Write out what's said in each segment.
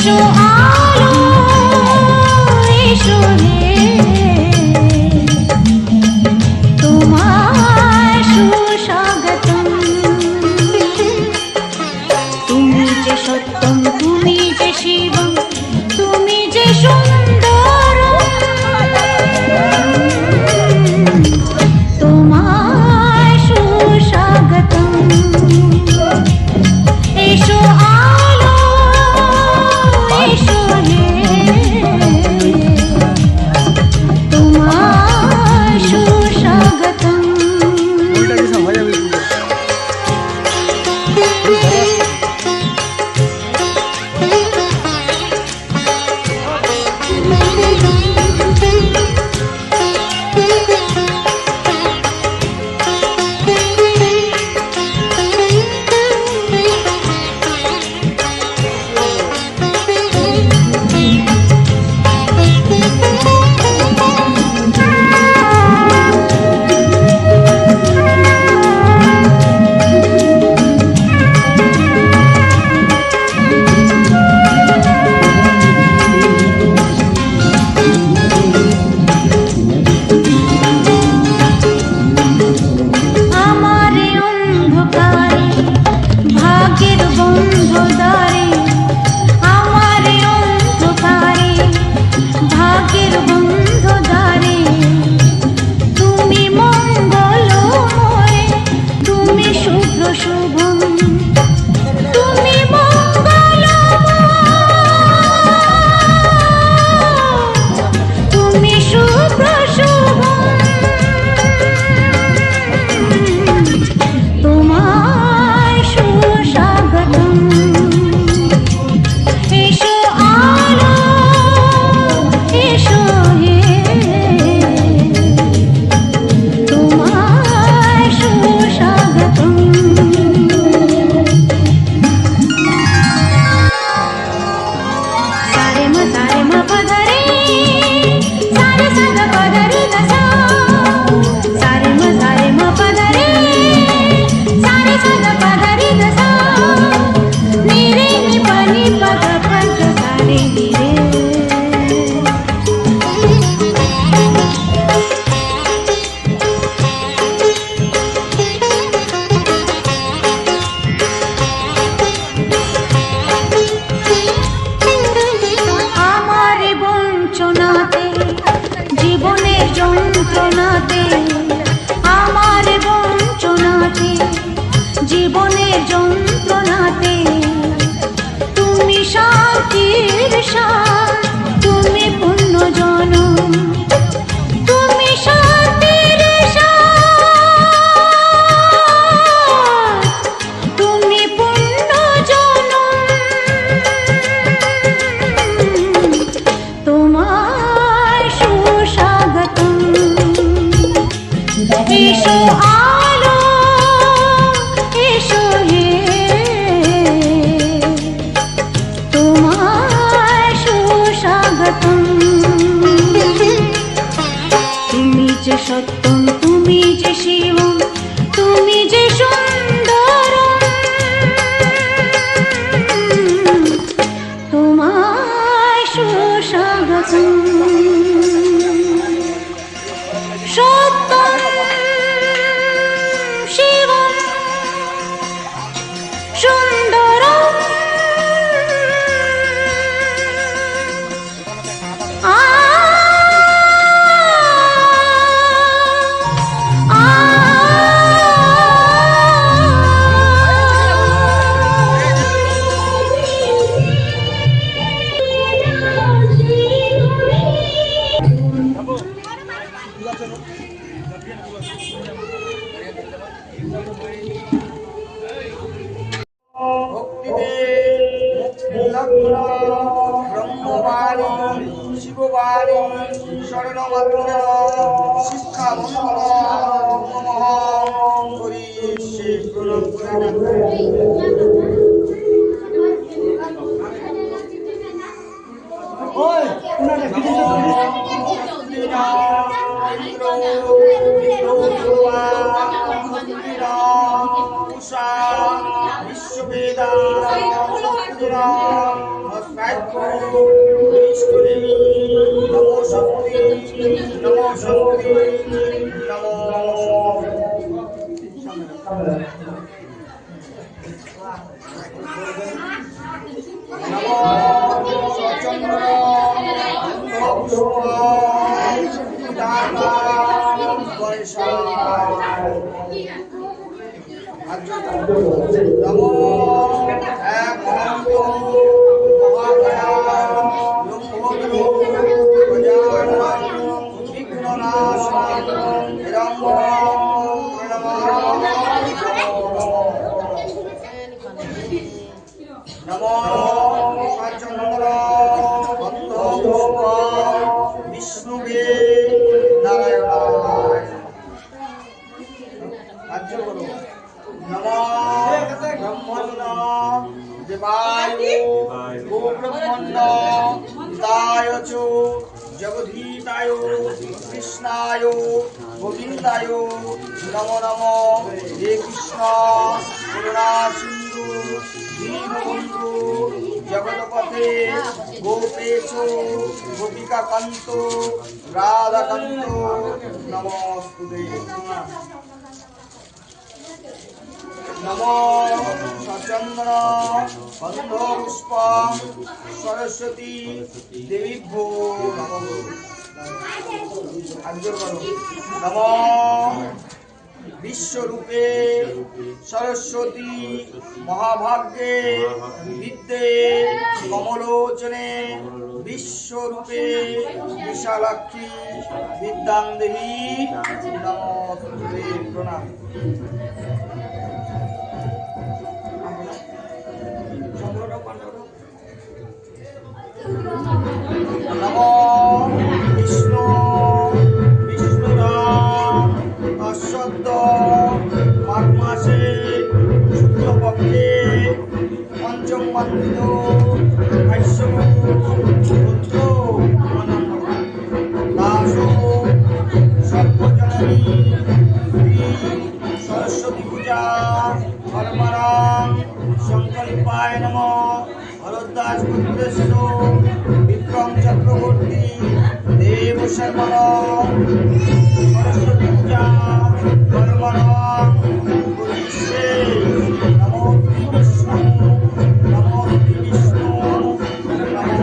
এসো আলো এসো হে তোমার সুস্বাগতম তুমি যে সত্যম তুমি যে শিবম তুমি যে সুন্দর তোমার সুস্বাগতম এসো আলো এসো হে তোমার সুস্বাগতম জীবনের যন্ত্রণাতে তুমি শান্তির সার তুমি পূর্ণ জনম তুমি শান্তির সার তুমি পূর্ণ জনম তোমার সুস্বাগতম এসো আলো এসো হে তোমার সুস্বাগতম তুমি যে সত্যম তুমি যে শিবম তুমি যে সুন্দর তোমার সুস্বাগতম সত্যম শিবম সুন্দরম ব্রহ্মবাণী শিববাণী শরণমাত্র শিক্ষা হরি শ্রী প্রণব বিশ্ববেদা गायत्रो ईश्वरी नमो शक्ति नमो नमो सचंद्र नमो नमो सचंद्र विष्णुवे नारायणाय नमो ब्रह्मण्ड देवाय गोब्रह्मण्ड हिताय च जगदीताय कृष्णाय गोविंदाय नमो नमो हे कृष्ण करुणा सिंधु दीनबंधु जगतपते गोपेश गोपिका कांत राधा कांत नमोस्तुते नमो सचंद्र बंधपुष्प सरस्वती देवीभ्यो नमो विश्वरूपे सरस्वती महाभाग्ये विद्ये कमलोचने विश्वरूपे विशालाक्षी विद्यां देहि नमोस्तुते प्रणाम नमो विष्णु विष्णुराम अश्वत्थ माघ मासे शुक्लपक्षे पंचम बंधितो वैश्व रुद्रो दासो सर्वजननी सरस्वती पूजा परमराम संकल्पाय नमः भरद्वाज पुत्रस्य विक्रम चक्रवर्ती देव शर्मण सरस्वती पूजा परमराम गुरुश्री नमो विष्णु नमो विष्णु नमो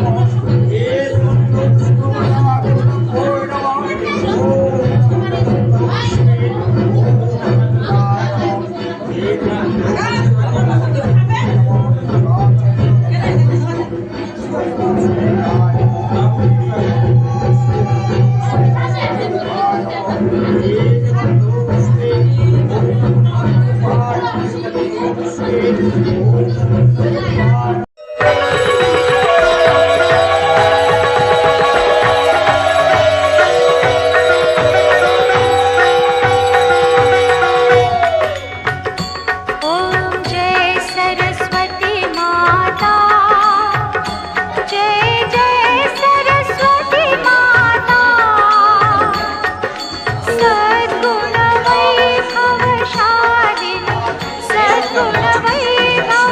Namo ॐ जय सरस्वती माता जय जय सरस्वती माता सद्गुण वैभवशालिनी सद्गुण वैभव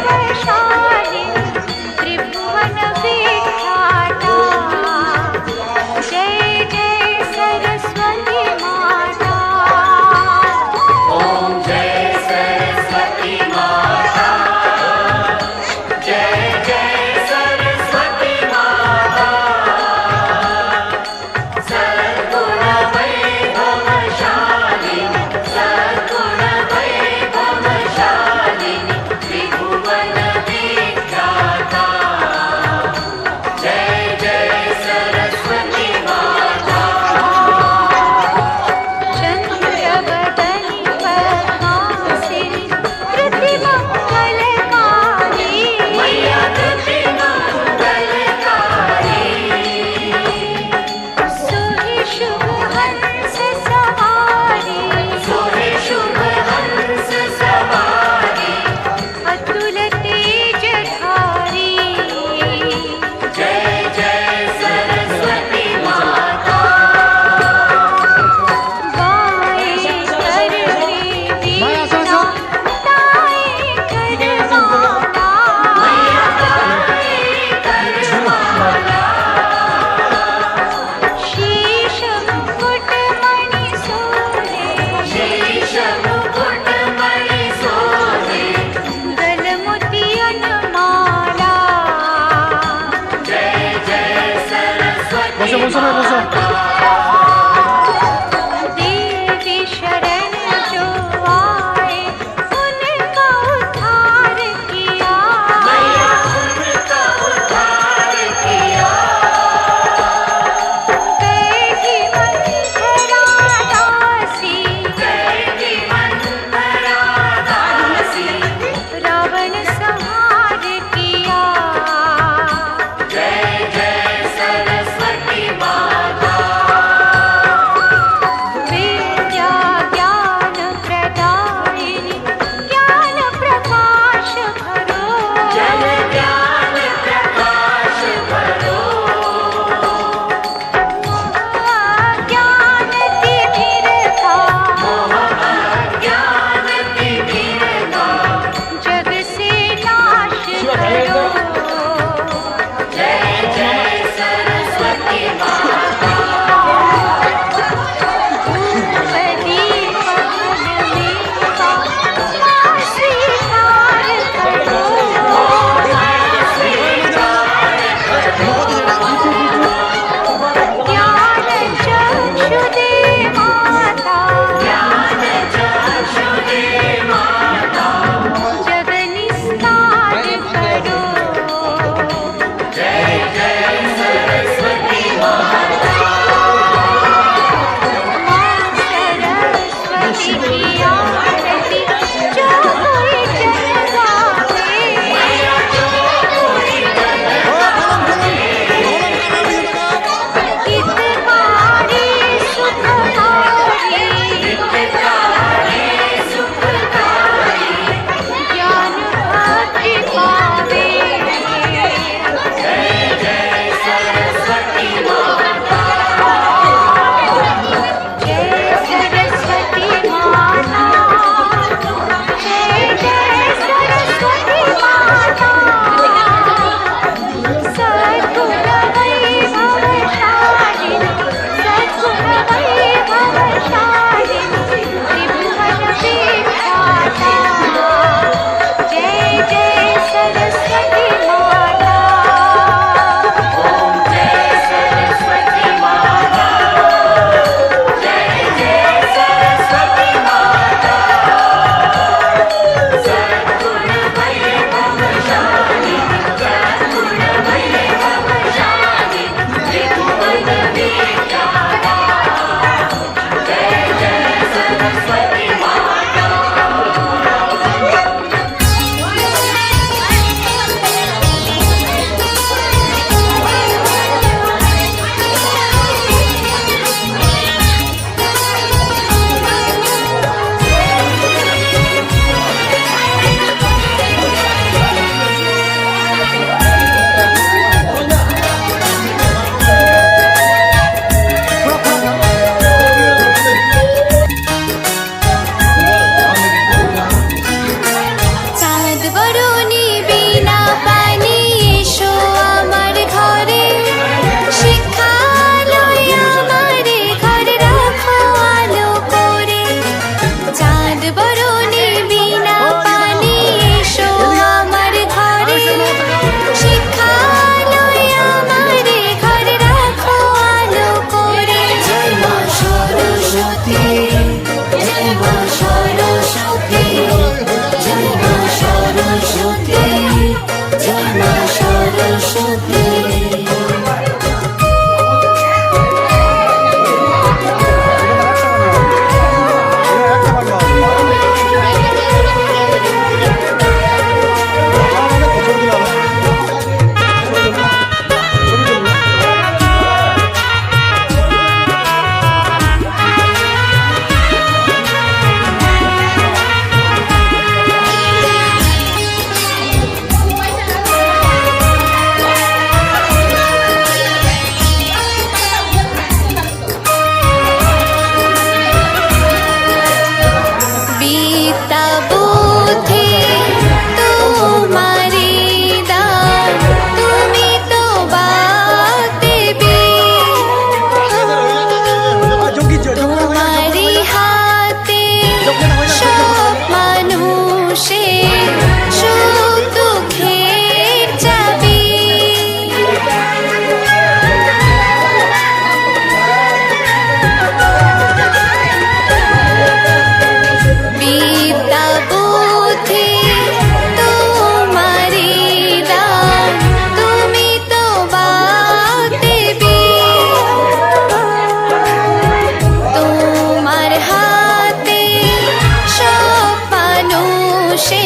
সে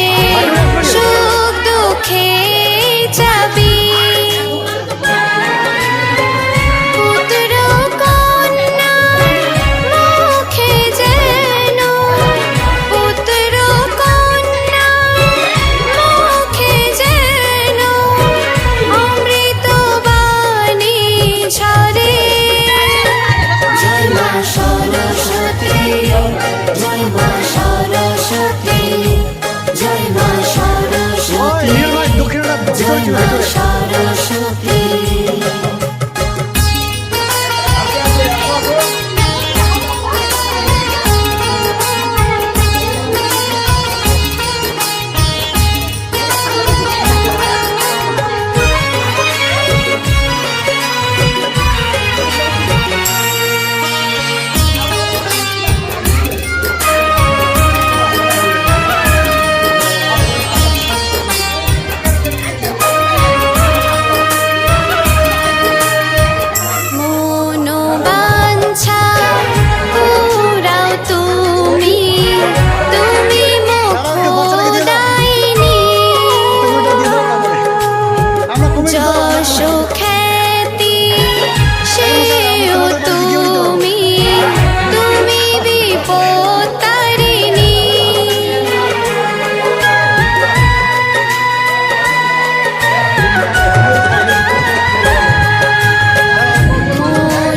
সুখ দুঃখে যাবি পুত্র কন্যা মুখে যেন পুত্র কন্যা মুখে যেন অমৃত বাণী ঝরে জয় মা সরস্বতী জয় মা সরস্বতী জয় মা সরস্বতী জয় মা সরস্বতী মনোবাঞ্ছা পুরাও তুমি তুমি মোক্ষদায়িনী যশ খ্যাতি সেও তুমি তুমি বিপত্তারিণী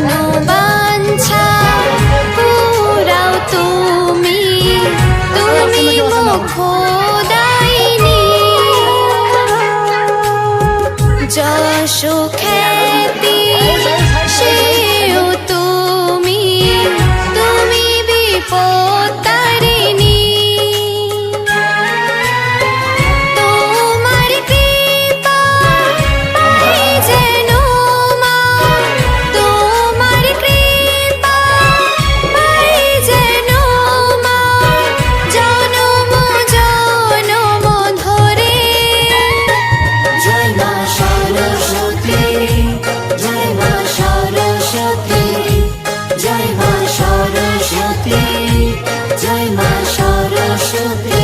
মনোবাঞ্ছা পুরাও তুমি তুমি মোক্ষদায়িনী যশ খ্যাতি সেও তুমি তুমি বিপত্তারিণী তোমার কৃপা পাই যেন মা তোমার কৃপা পাই যেন মা জনম জনম ধরে জয় মা সরস্বতী জয় মা সরস্বতী জয় মা সরস্বতী জয় মা সরস্বতী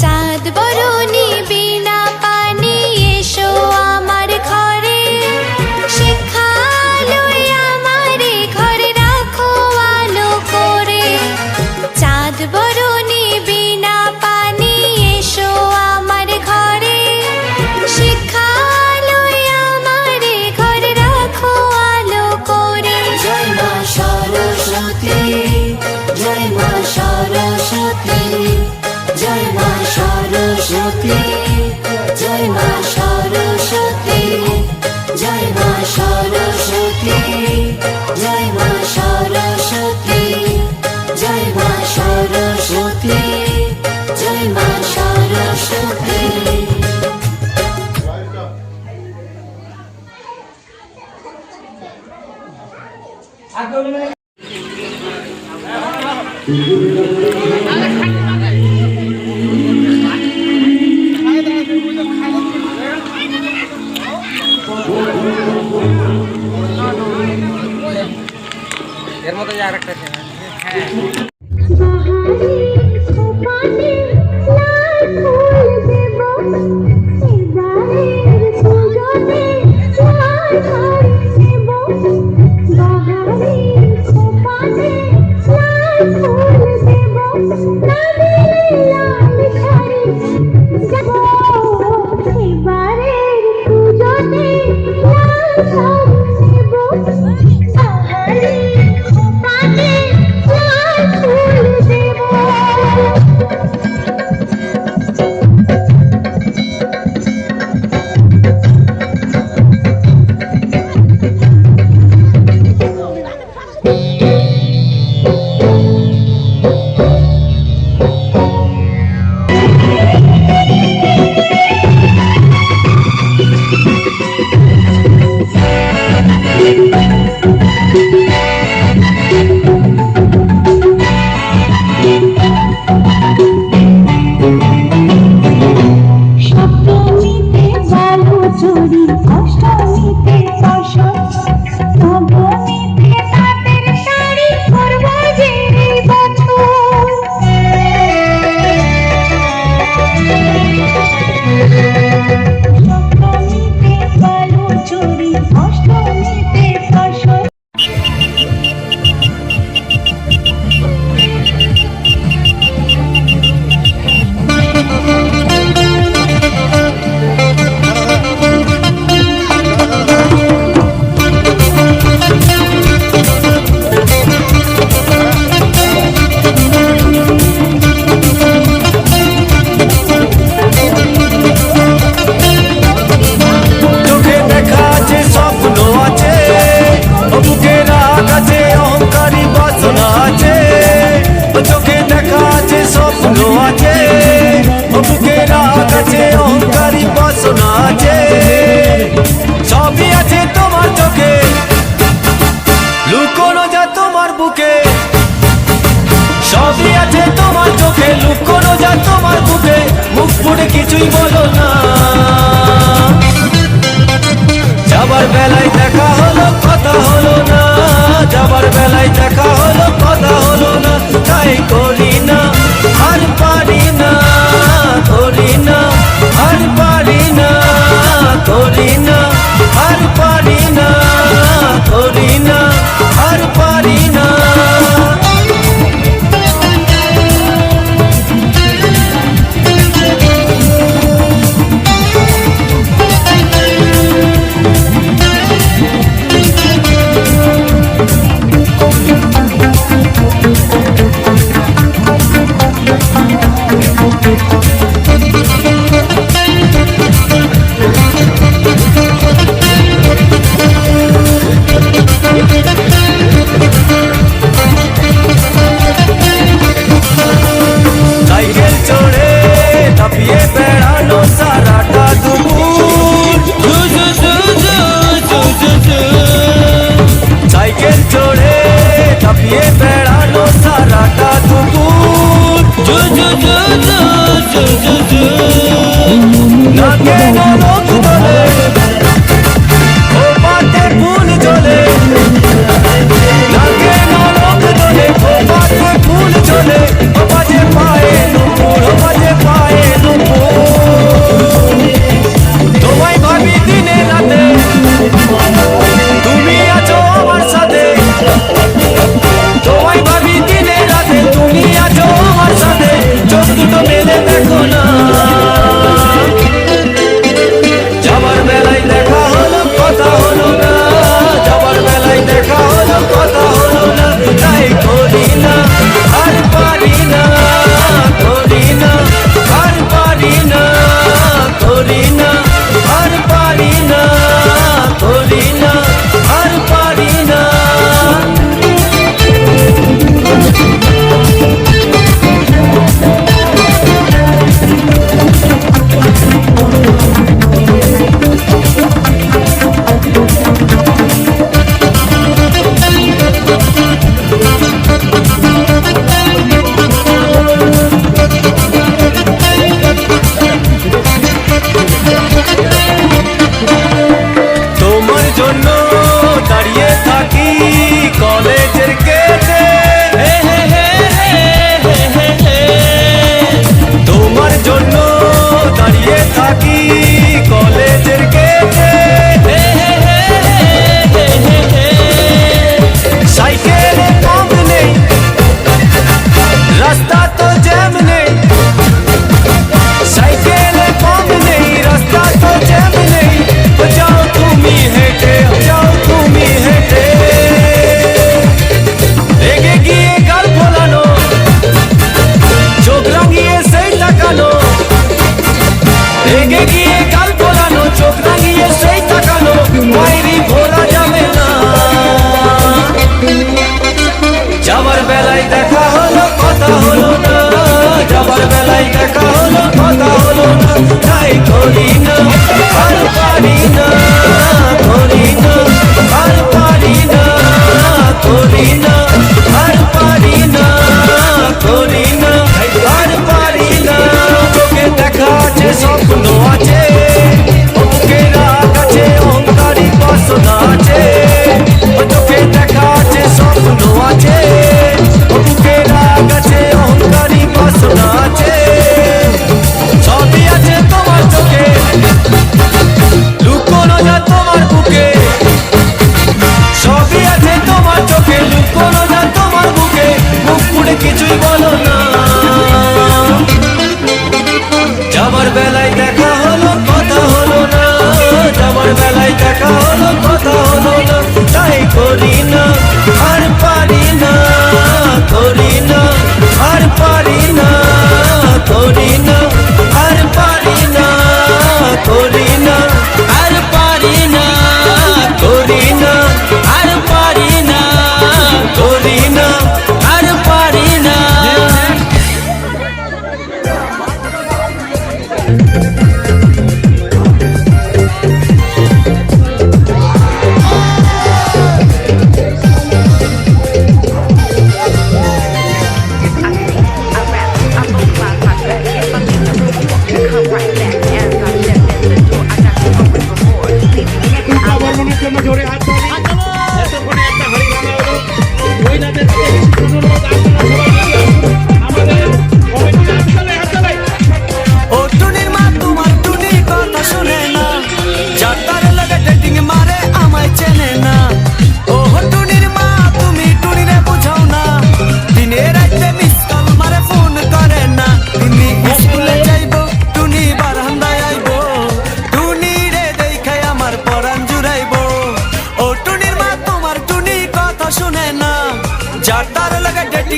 চাঁদ বরণী বিনা পানি এসো আমার ঘরে শিক্ষা লই আমার ঘরে রাখো আলো করে চাঁদ বরণী বিনা পানি এসো আমার ঘরে শিক্ষা লই আমার ঘরে রাখো আলো করে জয় মা সরস্বতী জয় মা সরস্বতী জয় মা সরস্বতী জয় মা সরস্বতী জয় মা সরস্বতী জয় মা সরস্বতী জয় মা সরস্বতী জয় মা সরস্বতী এর মধ্যে যে আরেকটা আছে হ্যাঁ ফুল মুখে লুকোনো যা তোমার বুকে, মুখ ফুটে কিছুই বলো না। যাবার বেলায় দেখা হলো কথা হলো না, যাবার বেলায় দেখা হলো কথা হলো না। তাই করি না আর পারি না, করি না আর পারি না, করি না আর পারি না, করি না আর পারি না। সাইকেল চড়ে লাফিয়ে বেড়ানো সারাটা দুপুর, সাইকেল চড়ে লাফিয়ে বেড়ানো সারাটা দুপুর। নাকে নলক দোলে, ও পাতে ফুল ঝোলে, নাকে নলক দোলে, ও পাতে ফুল ঝোলে। ও বাজে পায়ে নুপুর, ও বাজে পায়ে নুপুর। তোমায় ভাবি দিনে রাতে, তুমি আছো আমার সাথে। তোমায় ভাবি দিনে রাতে, তুমি আছো আমার সাথে। চোখ দুটো মেলে দেখো না,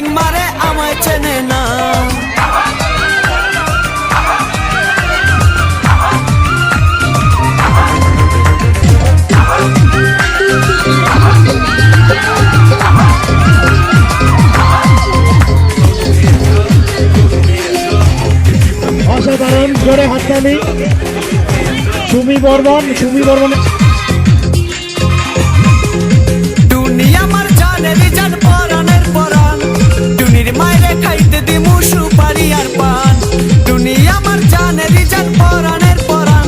ডেটিং মারে আমায় চেনে না। অসাধারণ, জোরে হাততালি। সুমি বর্মন, সুমি বর্মন। টুনি আমার জানের জান পরানের পরান, টুনির মায়েরে খাইতে দিমু সুপারি আর পান। টুনি আমার জানের জান পরানের পরান,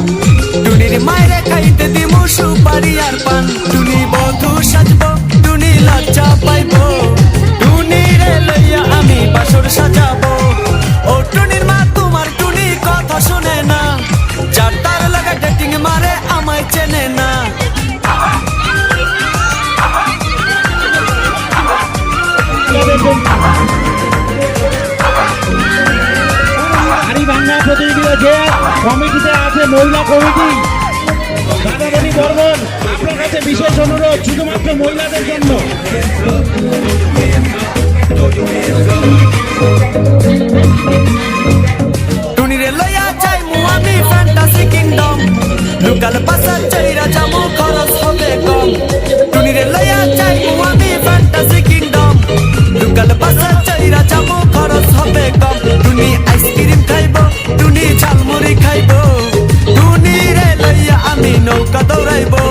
টুনির মায়েরে খাইতে দিমু সুপারি আর পান। টুনি বধূ সাজবো, টুনি লজ্জা পাইবো, টুনি রে লইয়া আমি বাসর সাজাবো। ও টুনির মা তোমার টুনি কথা শুনে না, যার তার লাগা ডেটিং মারে আমায় চেনে না। হাড়িভাঙ্গা প্রতিযোগিতা যে কমিটিতে আছে, মহিলা কমিটি, দাদামণি বর্মন, আপনার কাছে বিশেষ অনুরোধ শুধুমাত্র মহিলাদের জন্য। টুনিরে লইয়া যাইমু আমি ফ্যান্টাসি কিংডম, লোকাল বাসা চাইরা যামু খরচ হবে কম। টুনিরে লইয়া যাইমু আমি ফ্যান্টাসি কিংডম, লোকাল বাসা চাইরা যামু খরচ হবে কম। টুনি আইসক্রিম খাইবো, টুনি ঝালমুড়ি খাইবো, টুনিরে লইয়া আমি নৌকা দৌড়াইবো।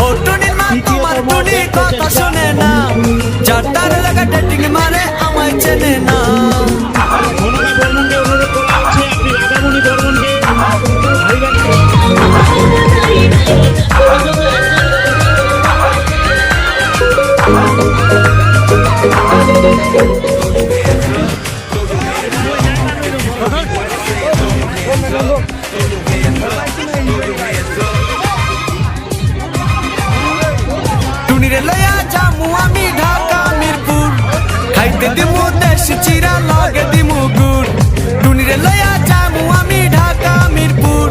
ও টুনির মা তোমার টুনি কথা শোনে না, যার তার লাগা ডেটিং মারে আমায় চেনে না। মনোকা বর্মনকে অনুরোধ করা হচ্ছে, আপনি দাদামণি বর্মনকে টুনিরে লইয়া যামু আমি ঢাকা মিরপুর, খাইতে দিমু দেশি চিরা লগে দিমু গুড়। টুনিরে লইয়া যামু আমি ঢাকা মিরপুর,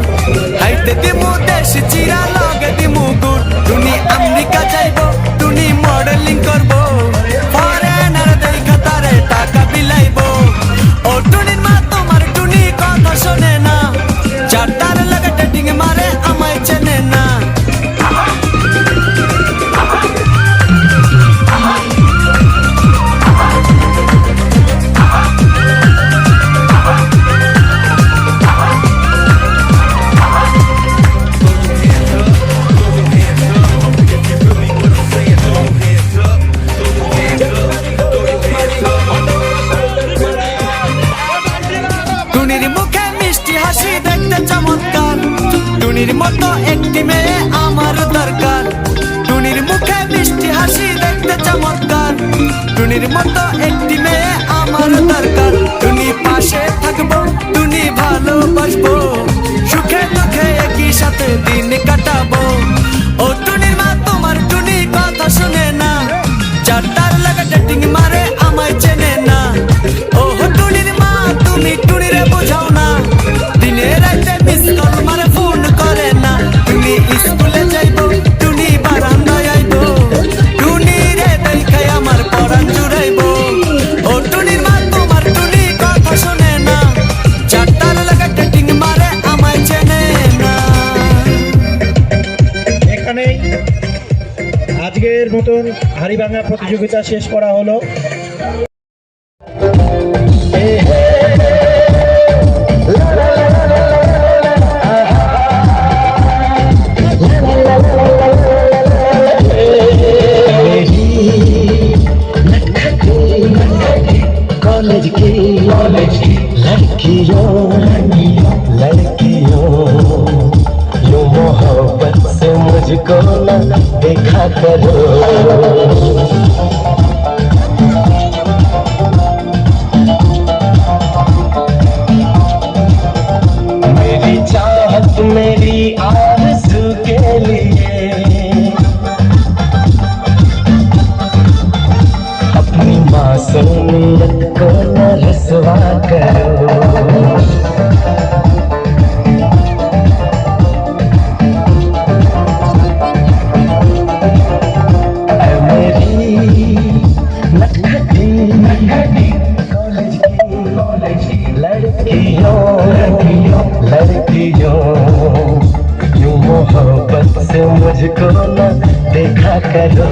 খাইতে দিমু দেশি চিরা লগে দিমু গুড়। টুনি আমেরিকা যাইবো, টুনি মডেলিং করবো, ফরেনার দেখা তারে টাকা বিলাইবো। ও টুনির মা তোমার টুনি কথা শোনে না, যার তার লাগা ডেটিং মারে আমায় চেনে না। টুনির মুখে মিষ্টি হাসি দেখতে চমৎকার, টুনির মতো একটি মেয়ে আমার দরকার। টুনির মুখে মিষ্টি হাসি দেখতে চমৎকার, টুনির মতো একটি মেয়ে আমার দরকার। টুনি পাশে থাকবো, টুনি ভালোবাসবো, সুখে দুঃখে একই সাথে দিন কাটাবো। ও টুনির মা তোমার টুনি কথা শুনে না, যার তার লাগা ডেটিং মারে আমায় চেনে না। ও টুনির মা তুমি টুনিরে বোঝাও না, দিনে রাতে মিস কল মারে ফোন করে না। টুনি স্কুলে যাইবো, টুনি বারান্দায় আইবো, টুনি রে দেখাই আমার পরাণ জুড়াইবো। ও টুনির মা তোমার টুনি কথা শোনে না, যার তার লাগা ডেটিং মারে আমায় চেনে না। এখানেই আজকের মতন হাড়িভাঙ্গা প্রতিযোগিতা শেষ করা হলো। कॉलेज की लड़कियों लड़कियों यूं मोहब्बत से मुझको न देखा करो। मेरी चाहत मेरी आरज़ू के लिए अपनी मासूमियत को न रसवा करो। ऐ मेरी लड़कियों लड़कियों यूं मोहब्बत से मुझको न देखा करो।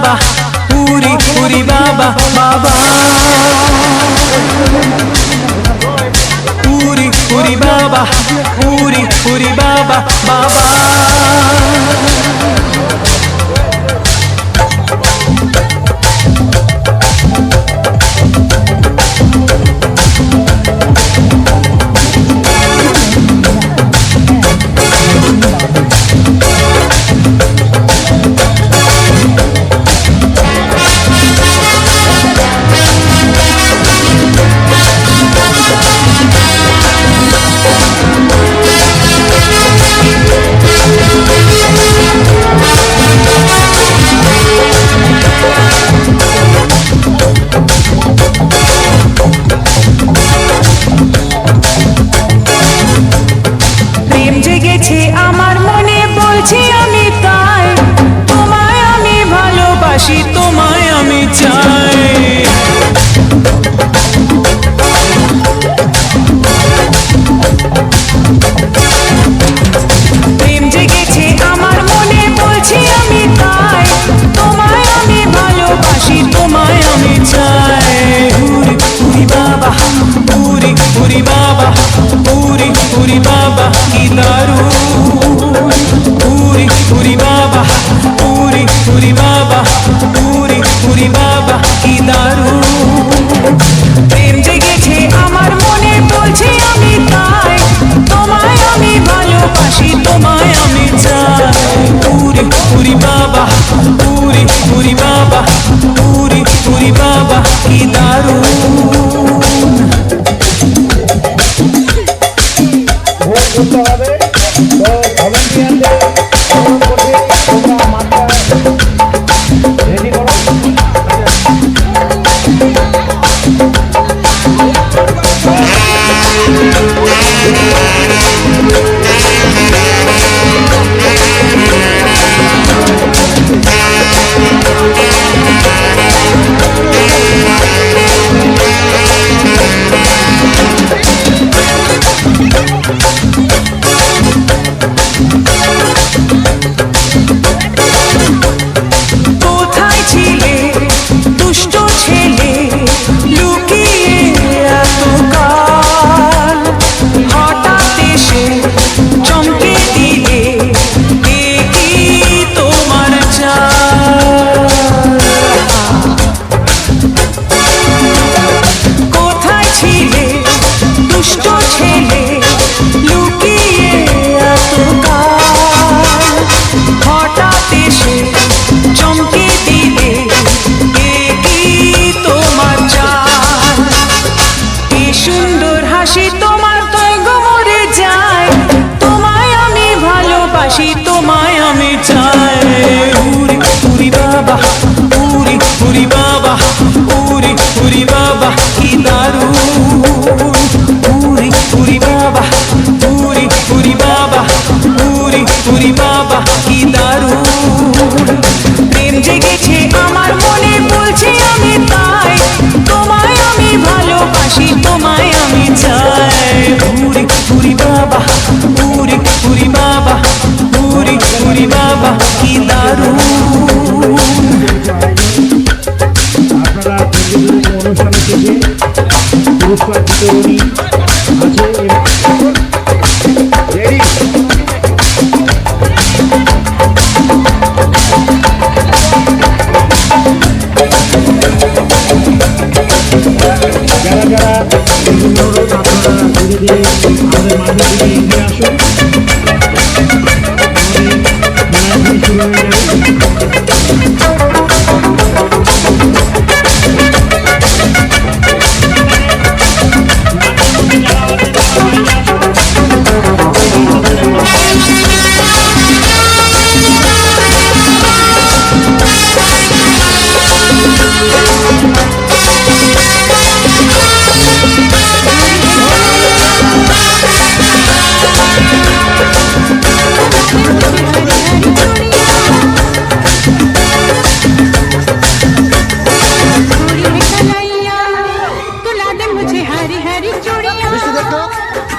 বাবা পুরি পুরি বাবা বাবা পুরি পুরি বাবা পুরি পুরি বাবা বাবা প্রেম জেগেছে আমার মনে বলছি আমি তাই তোমায় আমি ভালোবাসি তোমায় আমি চাই প্রেম জেগেছে আমার মনে বলছি আমি তাই তোমায় আমি ভালোবাসি তোমায় আমি চাই পুরি পুরি বাবা পুরি পুরি বাবা পুরি পুরি বাবা কি দারুণ পুরি পুরি বাবা পুরি পুরি বাবা পুরি পুরি বাবা কি দারুণ প্রেম জেগেছে আমার মনে বলছি আমি তাই তোমায় আমি ভালোবাসি তোমায় আমি চাই পুরি পুরি বাবা পুরি পুরি বাবা পুরি পুরি বাবা কি দারুণ ভোট করতে হবে তো ভলেন্টিয়ারদের অনুরোধ করছি তোমরা মাঠটা রেডি করো কোথায় ছিলে দুষ্ট ছেলে লুকিয়ে এতকাল হঠাৎ এসে চমকে দিলে এ কি তোমার চাল কোথায় ছিলে দুষ্ট ছেলে লুকিয়ে এতকাল হঠাৎ এসে চমকে দিলে এ কি তোমার চাল কি সুন্দর হাসি তোমার তাই গো মরে যায় তোমায় আমি ভালোবাসি তোমায় আমি চাই পুরি পুরি বাবা পুরি পুরি বাবা পুরি পুরি বাবা কি দারুণ পুরি পুরি বাবা পুরি পুরি বাবা পুরি পুরি বাবা কি দারুণ প্রেম জেগেছে আমার মনে বলছি আমি তাই তোমায় আমি ভালোবাসি তোমায় আমি চাই পুরি পুরি বাবা পুরি পুরি বাবা পুরি পুরি বাবা কি দারুণ আপনারা অনুষ্ঠানে থেকে পুরস্কার বিতরণী আছে রেডি যারা যারা বিভিন্ন অনুরোধ আপনারা ধীরে ধীরে আমাদের মাঝে থেকে এগিয়ে আসুন আমাদের শুরু হয়ে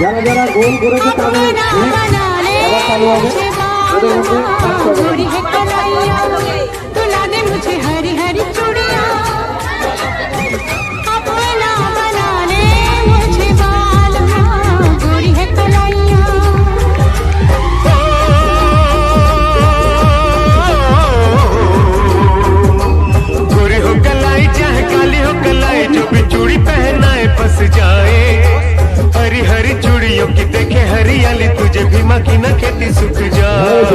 যারা যারা গোল করেছে তাদের আবার চালু হবে ওদের মধ্যে ফাঁকি না খেতে সুখ যায়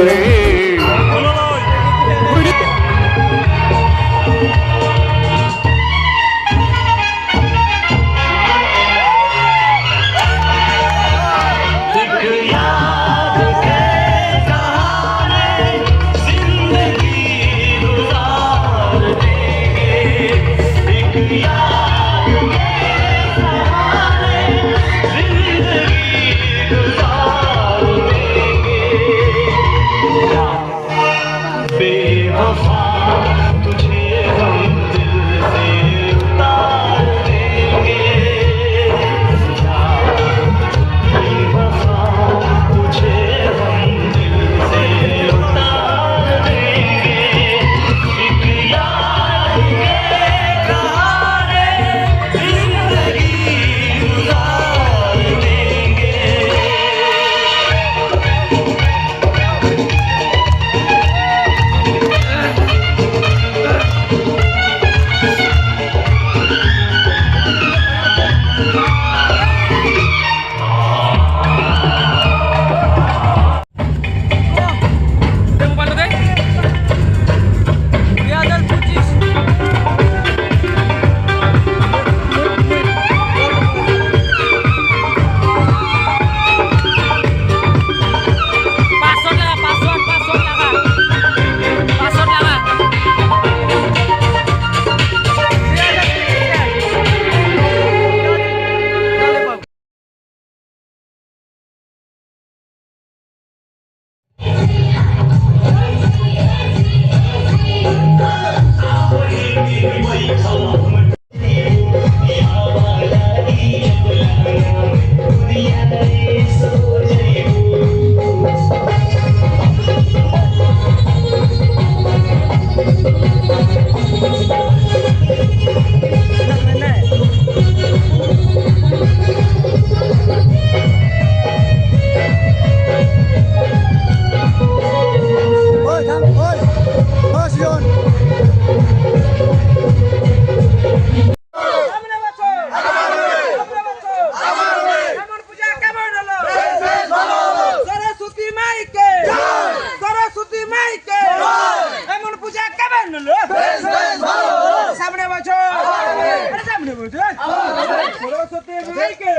সামনে বছর সরস্বতী মাইকে